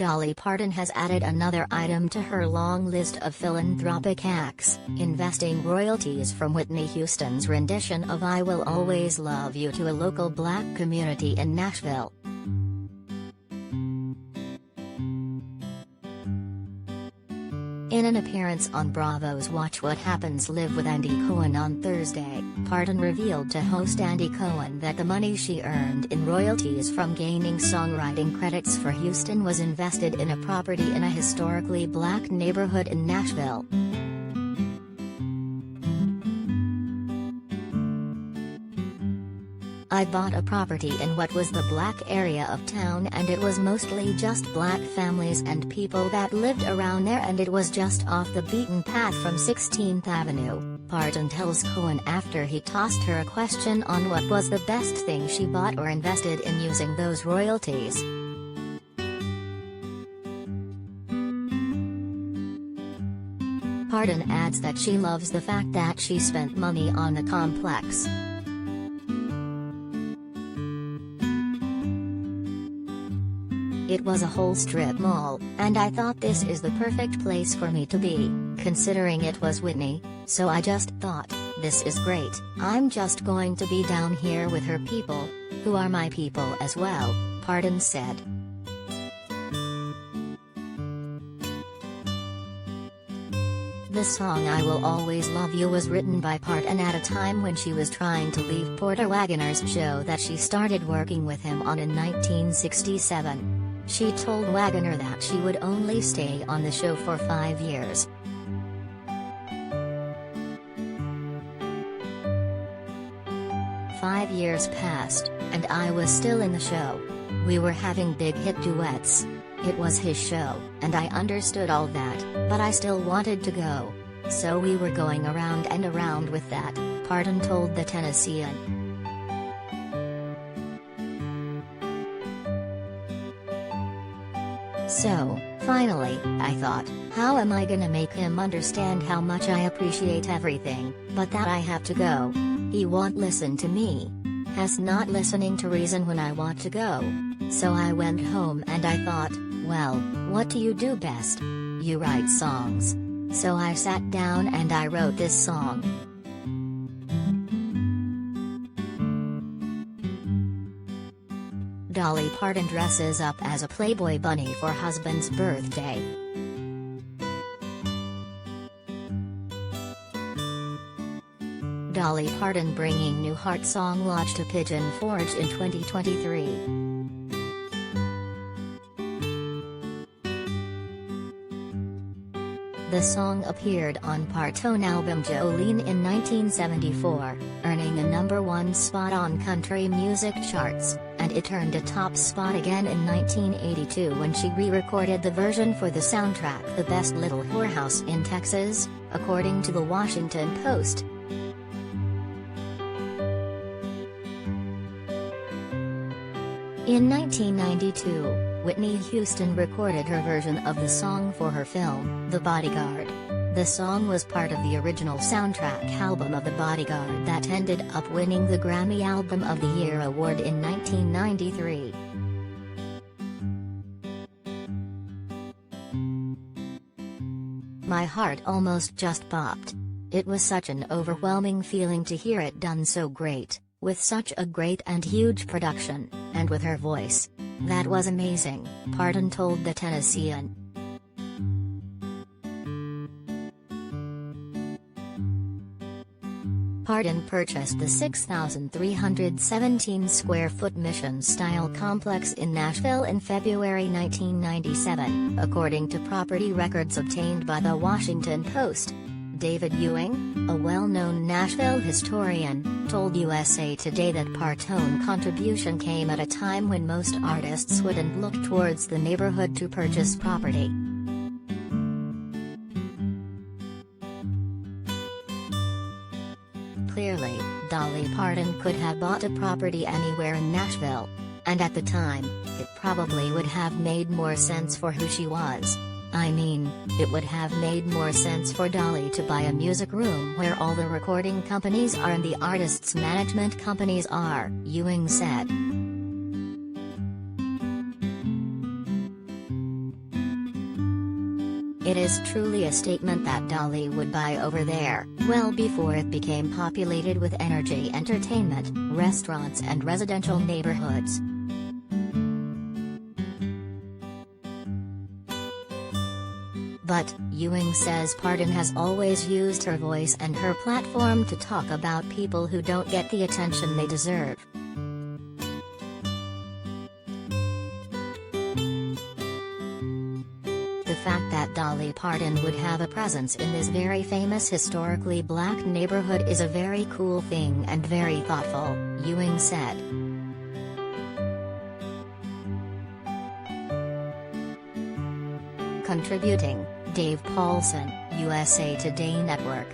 Dolly Parton has added another item to her long list of philanthropic acts, investing royalties from Whitney Houston's rendition of I Will Always Love You to a local black community in Nashville. In an appearance on Bravo's Watch What Happens Live with Andy Cohen on Thursday, Parton revealed to host Andy Cohen that the money she earned in royalties from gaining songwriting credits for Houston was invested in a property in a historically black neighborhood in Nashville. I bought a property in what was the black area of town, and it was mostly just black families and people that lived around there, and it was just off the beaten path from 16th Avenue, Parton tells Cohen after he tossed her a question on what was the best thing she bought or invested in using those royalties. Parton adds that she loves the fact that she spent money on the complex. It was a whole strip mall, and I thought this is the perfect place for me to be, considering it was Whitney, so I just thought, this is great, I'm just going to be down here with her people, who are my people as well, Parton said. The song I Will Always Love You was written by Parton at a time when she was trying to leave Porter Wagoner's show that she started working with him on in 1967. She told Wagoner that she would only stay on the show for 5 years. "5 years passed, and I was still in the show. We were having big hit duets. It was his show, and I understood all that, but I still wanted to go. So we were going around and around with that," Parton told the Tennessean. "So, finally, I thought, how am I gonna make him understand how much I appreciate everything, but that I have to go? He won't listen to me. Has not listening to reason when I want to go. So I went home and I thought, well, what do you do best? You write songs. So I sat down and I wrote this song." Dolly Parton dresses up as a Playboy bunny for husband's birthday. Dolly Parton bringing new heart song launch to Pigeon Forge in 2023. The song appeared on Parton album Jolene in 1974, earning a #1 spot on country music charts, and it earned a top spot again in 1982 when she re-recorded the version for the soundtrack The Best Little Whorehouse in Texas, according to the Washington Post. In 1992, Whitney Houston recorded her version of the song for her film, The Bodyguard. The song was part of the original soundtrack album of The Bodyguard that ended up winning the Grammy Album of the Year award in 1993. "My heart almost just popped. It was such an overwhelming feeling to hear it done so great, with such a great and huge production, and with her voice. That was amazing," Parton told the Tennessean. Parton purchased the 6,317-square-foot Mission-style complex in Nashville in February 1997, according to property records obtained by the Washington Post. David Ewing, a well-known Nashville historian, told USA Today that Parton's contribution came at a time when most artists wouldn't look towards the neighborhood to purchase property. Clearly, Dolly Parton could have bought a property anywhere in Nashville. And at the time, it probably would have made more sense for who she was. I mean, it would have made more sense for Dolly to buy a music room where all the recording companies are and the artists' management companies are, Ewing said. It is truly a statement that Dolly would buy over there, well before it became populated with energy entertainment, restaurants and residential neighborhoods. But, Ewing says Parton has always used her voice and her platform to talk about people who don't get the attention they deserve. The fact that Dolly Parton would have a presence in this very famous historically black neighborhood is a very cool thing and very thoughtful, Ewing said. Contributing, Dave Paulson, USA Today Network.